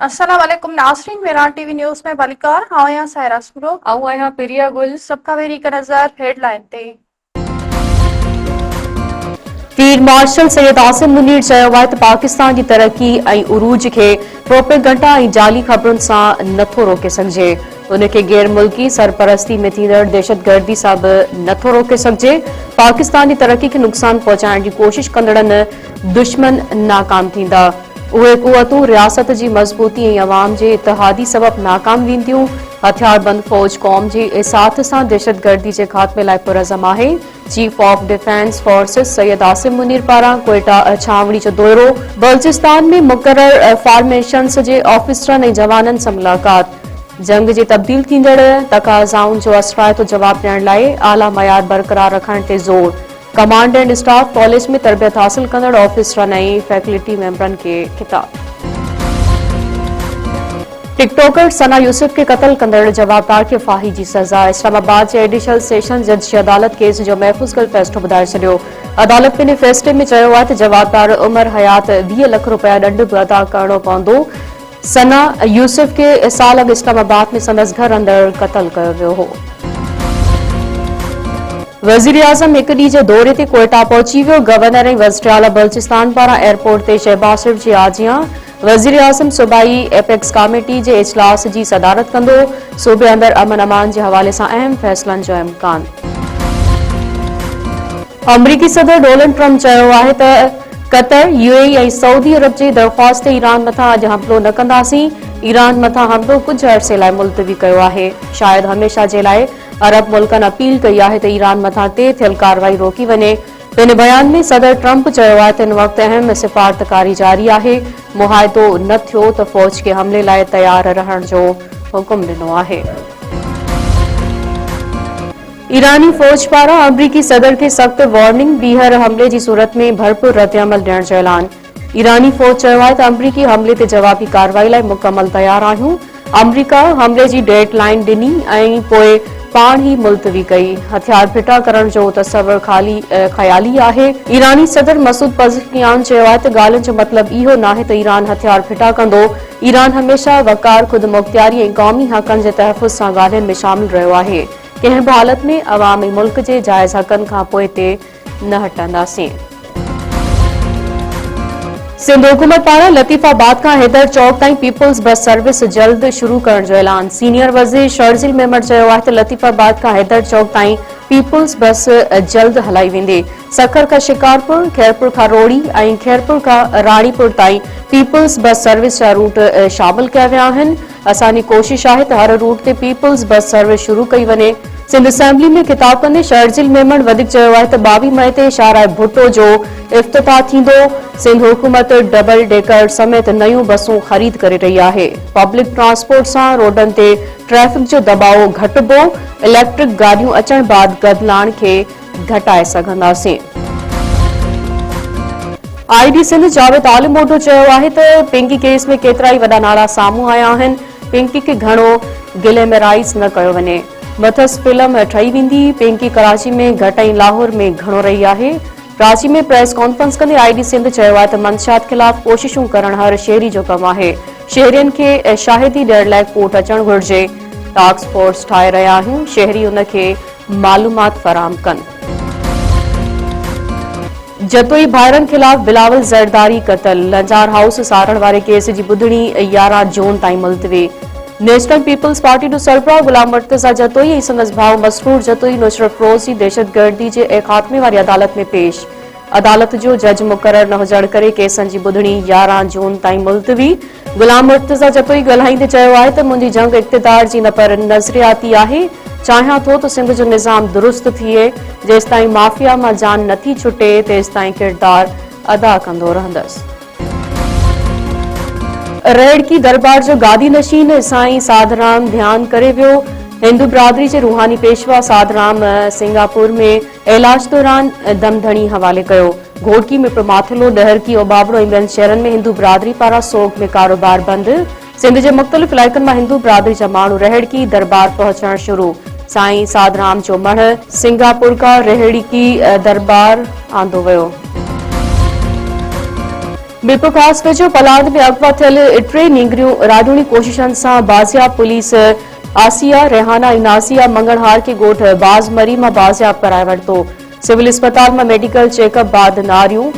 अस्सलाम वालेकुम नाज़रीन, मेरान टीवी न्यूज़ में बलिकार हां सायरा सुरो आऊं आहियां प्रिया गुल। सबका वेरी का नज़र हेडलाइन ते फील्ड मार्शल सैयद आसिम मुनीर चयो आहे त पाकिस्तान जी तरक्की ऐं उरूज खे प्रोपेगंडा ऐं जाली ख़बरुनि सां नथो रोके सघिजे। उनखे गैर मुल्की सरपरस्ती में थींदड़ दहशतगर्दी सां बि नथो रोके सघिजे। पाकिस्तान जी तरक्की खे नुक़सान पहुचाइण जी कोशिश कंदड़नि दुश्मन नाकाम थींदा। उहे कुवतूं रियासत जी मज़बूती ऐं अवाम जे इतिहादी सबब नाकाम वेंदियूं। हथियारबंद फौज क़ौम जे इसाथ सां दहशतगर्दी जे ख़ात्मे लाइ पुरज़म आहे। Chief of defence forces Syed Asim Munir पारां क्वेटा छावनी जो दौरो। बलूचिस्तान में मुक़रर फॉर्मेशन्स जे ऑफिसरनि ऐं जवाननि सां मुलाक़ात। जंग जे तब्दील थींदड़ तक़ाज़ाउनि जो असराइतो जवाब ॾियण लाइ आला मयार बरक़रार रखण ते ज़ोर। कमांड एंड स्टाफ कॉलेज में तरबियत हासिल कंदड़ ऑफिसरनि ऐं फैकल्टी मेंबरनि खे खिताब। टिकटॉकर सना यूसुफ के कत्ल कंदड़ जवाबदार खे फाही जी सज़ा। इस्लामाबाद जे एडिशनल सेशन जज जी अदालत केस जो महफ़ूज़ कल फ़ैसिलो ॿुधाए छॾियो। अदालत पंहिंजे फ़ैसिले में चयो आहे त जवाबदार उमर हयात 20 लख रुपया ॾंड बि अदा करणो पवंदो। सना यूसुफ के साल अॻु इस्लामाबाद में संदसि घर अंदर क़त्ल कयो वियो हो। वज़ीर आज़म हिक ॾींहं जे दौरे ते क्वेटा पहुची वियो। गवर्नर ऐं वज़ीर आला बलूचिस्तान पारां एयरपोर्ट ते शहबाज शरीफ जी आजियां। वज़ीर आज़म सूबाई एपेक्स कमेटी जे इजलास जी सदारत कंदो। सूबे अंदर अमन अमान जे हवाले सां अहम फ़ैसिलनि जो इम्कान। अमरीकी सदर डोनाल्ड ट्रम्प चयो आहे त कतर, यूएई ऐं सऊदी अरब जे दरख़्वास्त ते ईरान मथां अॼु हमलो न कंदासीं। ईरान मथां हमलो कुझु अरसे लाइ मुलतवी कयो आहे। शायदि हमेशा जे लाइ अरब मुल्कनि अपील कई आहे त ईरान मथां ते थियल कार्रवाई रोकी वञे। पंहिंजे बयान में सदर ट्रम्प चयो आहे त हिन वक़्तु अहम सिफ़ारतकारी जारी आहे। मुआहिदो न थियो त फ़ौज खे हमले लाइ तयार रहण जो हुकुम ॾिनो आहे। ईरानी फ़ौज पारां अमरीकी सदर खे सख़्त वार्निंग। ॿीहर हमले जी सूरत में भरपूर रद्दअमल ॾियण जो ऐलान। ईरानी फ़ौज चयो आहे त अमरीकी हमले ते जवाबी कार्रवाई लाइ मुकमल तयार आहियूं। अमरीका हमले जी डेड लाइन ॾिनी ऐं पोइ पाण ई मुलतवी कई। हथियार फिटा करण जो तसवर ख़याली आहे। ईरानी सदर मसूद पज़ेश्कियान चयो आहे त ॻाल्हियुनि जो मतिलबु इहो नाहे त ईरान हथियार फिटा कंदो। ईरान हमेशा वक़ार, ख़ुदि मुख़्तियारी ऐं क़ौमी हक़नि जे तहफ़ुज़ सां ॻाल्हियुनि में शामिल रहियो आहे। कंहिं बि हालत में अवामी मुल्क जे जाइज़ हक़नि खां पोइ ते न हटंदासीं। सिंध हुकूमत पारां लतीफ़ाबाद खां हैदर चौक ताईं पीपुल्स बस सर्विस जल्द शुरू करण जो ऐलान। सीनियर वज़ीर शर्जिल मेमण चयो आहे त लतीफ़ाबाद खां हैदर चौक ताईं पीपुल्स बस जल्द हलाई वेंदी। सखर खां शिकारपुर, खैरपुर खां रोड़ी ऐं खैरपुर खां राणीपुर ताईं पीपुल्स बस सर्विस जा रूट शामिल कया विया आहिनि। असांजी कोशिश आहे त हर रूट ते पीपुल्स बस सर्विस शुरू कई वञे। सिंध असेंबली में खिताब कंदे शर्जिल मेमण वधीक चयो आहे त 22 मई ते शाहराह भुट्टो जो इफ़्तिताह थींदो। सिंध हुकूमत डबल डेकर समेत नयूं बसूं ख़रीद करे रही आहे। पब्लिक ट्रांसपोर्ट सां रोडनि ते ट्रैफ़िक जो दबाव घटिबो। इलेक्ट्रिक गाॾियूं अचण बाद गदलाण खे घटाए सघंदासीं। आईडी सिंध जावेद आलिमोटो चयो आहे त पिंकी केस में केतिरा ई वॾा नाला साम्हूं आया आहिनि। पिंकी खे घणो ग्लैमराइज़ न कयो वञे। मथस फिल्म ठही वेंदी। पिंकी कराची में घटि ऐं लाहौर में घणो रही आहे। कराची में प्रेस कॉन्फ्रेंस कंदे आईडी सिंध चयो आहे त मंशियात ख़िलाफ़ कोशिशूं करण हर शहरी जो कमु आहे। शहरियुनि खे शाहिदी ॾियण लाइ कोर्ट अचणु घुर्जे। टास्क फोर्स ठाहे रहिया आहियूं, शहरी उन खे मालूमात फ़राहम कनि। जतोई भाइरनि ख़िलाफ़ बिलावल ज़रदारी क़त्ल। लंजार हाउस साड़ण वारे केस जी ॿुधणी 11 जून ताईं मुलतवी। नेशनल पीपल्स पार्टी जो सरबराह गुलाम मुर्तज़ा जतोई ऐं संदसि भाउ मसरूर जतोई नुसरत फ़िरोज़ जी दहशतगर्दी जे ख़ात्मे वारी अदालत में पेश। अदालत जो जज मुक़रर न हुजण करे केसनि जी ॿुधणी 11 जून ताईं मुलतवी। गुलाम मुर्तज़ा जतोई ॻाल्हाईंदे चयो आहे त मुंहिंजी जंग इक़्तिदार जी न पर नज़रियाती आहे। चाहियां थो त सिंध जो निज़ाम दुरुस्त थिए। जेसिताईं माफ़िया मां जान नथी छुटे तेसिताईं किरदार अदा कंदो रहंदसि। रेड़की दरबार जो गादी नशीन साईं साधराम ध्यान करे वियो। हिंदू बिरादरी जे रूहानी पेशवा साधराम सिंगापुर में इलाज दौरान दमधणी हवाले कयो। घोड़की में प्रमाथलो, डहरकी, ओबाबड़ो ऐं ॿियनि शहरनि में हिंदू बिरादरी पारां सोग में कारोबार बंदि। सिंध जे मुख़्तलिफ़ इलाइक़नि मां हिंदू बिरादरी जा माण्हू रेहड़की दरबार पहुचण शुरू। साईं साधराम जो मढ़ सिंगापुर खां रेहड़की दरबार आंदो वियो। बिल्कुल ख़ास वेझो पलाद में अगवा थियल 3 नींगरियूं राडूणी कोशिशनि सां बाज़ियाब पुलिस आसिया रेहाना ऐं नासिया मंगलहार के ॻोठ बाज़मरी मां बाज़ियाब कराए वरितो। सिविल अस्पताल में मेडिकल चेकअप बाद नारियूं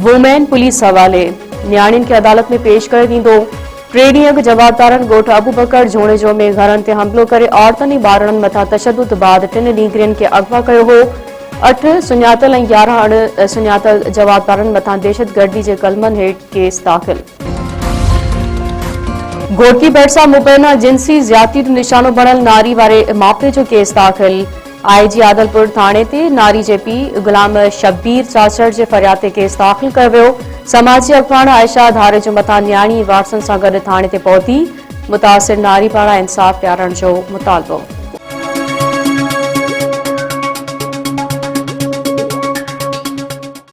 वुमेन पुलिस हवाले। न्याणियुनि खे अदालत में पेश करे ॾींदो। 3 ॾींहं अॻु जवाबदारनि ॻोठ अबूबकर झोणेजो में घरनि ते हमिलो करे औरतुनि ऐं ॿारनि मथां तशदुद बाद 3 नींगरियुनि खे अगवा कयो हो। 8 सुञातल ऐं 11 अणसुञातल जवाबदारनि मथां दहशतगर्दी जे कलमनि हेठि केस दाख़िल। घोटकी भरिसां मुबैना जिंसी ज़्यादती जो निशानो बणियल नारी वारे मामले जो केस दाख़िल। आईजी आदलपुर थाणे ते नारी जे पीउ गुलाम शब्बीर चाचड़ जे फरियाद ते केस दाख़िल कयो वियो। समाजी अॻवान आयशा धारे जो मथां न्याणी वारसनि सां गॾु थाणे ते पहुती। मुतासिर नारी पारां इंसाफ़ ॾियारण जो मुतालबो।